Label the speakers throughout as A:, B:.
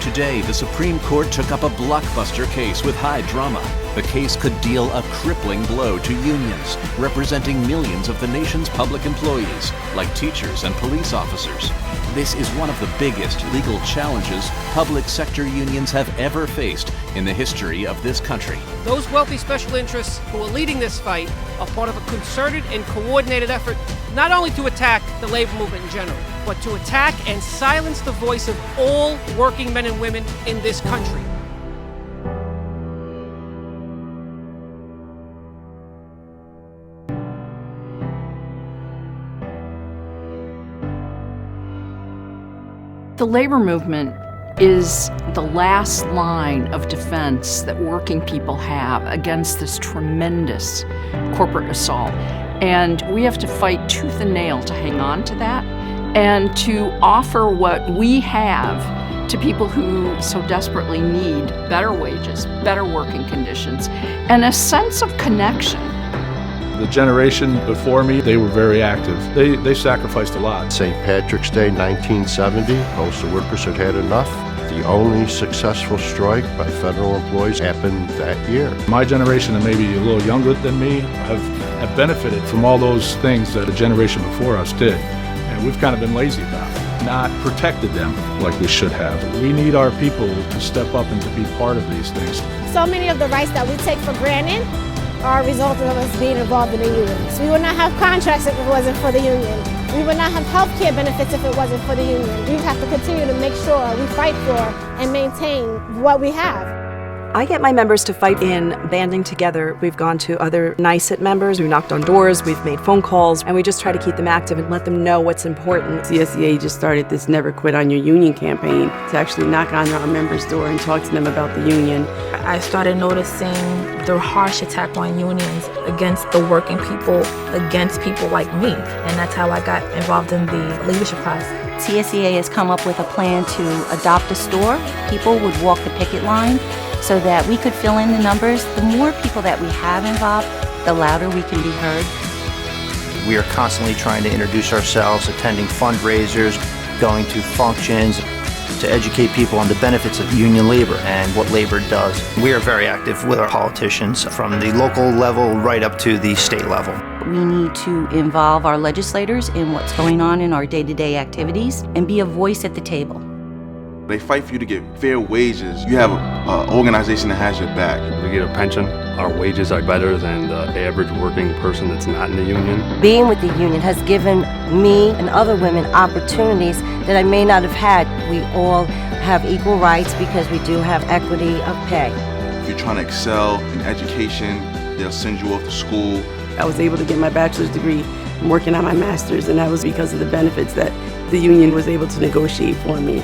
A: today, the Supreme Court took up a blockbuster case with high drama. The case could deal a crippling blow to unions, representing millions of the nation's public employees, like teachers and police officers. This is one of the biggest legal challenges public sector unions have ever faced in the history of this country.
B: Those wealthy special interests who are leading this fight are part of a concerted and coordinated effort not only to attack the labor movement in general, but to attack and silence the voice of all working men and women in this country.
C: The labor movement is the last line of defense that working people have against this tremendous corporate assault. And we have to fight tooth and nail to hang on to that and to offer what we have to people who so desperately need better wages, better working conditions, and a sense of connection.
D: The generation before me, they were very active. They sacrificed a lot.
E: St. Patrick's Day, 1970, postal workers had had enough. The only successful strike by federal employees happened that year.
D: My generation, and maybe a little younger than me, have benefited from all those things that a generation before us did. And we've kind of been lazy about it, not protected them like we should have. We need our people to step up and to be part of these things.
F: So many of the rights that we take for granted are a result of us being involved in the unions. We would not have contracts if it wasn't for the union. We would not have health care benefits if it wasn't for the union. We have to continue to make sure we fight for and maintain what we have.
G: I get my members to fight in banding together. We've gone to other NICET members, we've knocked on doors, we've made phone calls, and we just try to keep them active and let them know what's important.
H: CSEA just started this Never Quit on Your Union campaign to actually knock on our members' door and talk to them about the union.
I: I started noticing the harsh attack on unions against the working people, against people like me, and that's how I got involved in the leadership class.
J: CSEA has come up with a plan to adopt a store. People would walk the picket line so that we could fill in the numbers. The more people that we have involved, the louder we can be heard.
K: We are constantly trying to introduce ourselves, attending fundraisers, going to functions, to educate people on the benefits of union labor and what labor does. We are very active with our politicians from the local level right up to the state level.
J: We need to involve our legislators in what's going on in our day-to-day activities and be a voice at the table.
L: They fight for you to get fair wages. You have an organization that has your back.
M: We get a pension. Our wages are better than the average working person that's not in the union.
N: Being with the union has given me and other women opportunities that I may not have had. We all have equal rights because we do have equity of pay.
L: If you're trying to excel in education, they'll send you off to school.
H: I was able to get my bachelor's degree. I'm working on my master's, and that was because of the benefits that the union was able to negotiate for me.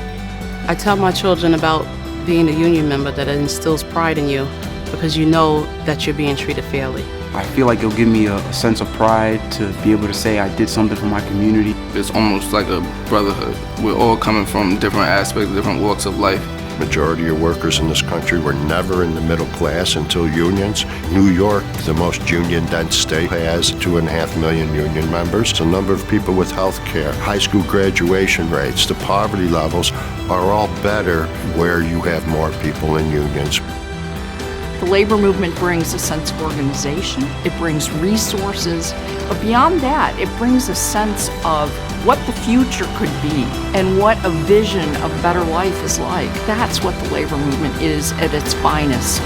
O: I tell my children about being a union member, that it instills pride in you because you know that you're being treated fairly.
P: I feel like it'll give me a sense of pride to be able to say I did something for my community.
Q: It's almost like a brotherhood. We're all coming from different aspects, different walks of life.
E: Majority of workers in this country were never in the middle class until unions. New York, the most union-dense state, has 2.5 million union members. The number of people with health care, high school graduation rates, the poverty levels are all better where you have more people in unions.
C: The labor movement brings a sense of organization, it brings resources, but beyond that, it brings a sense of what the future could be and what a vision of a better life is like. That's what the labor movement is at its finest.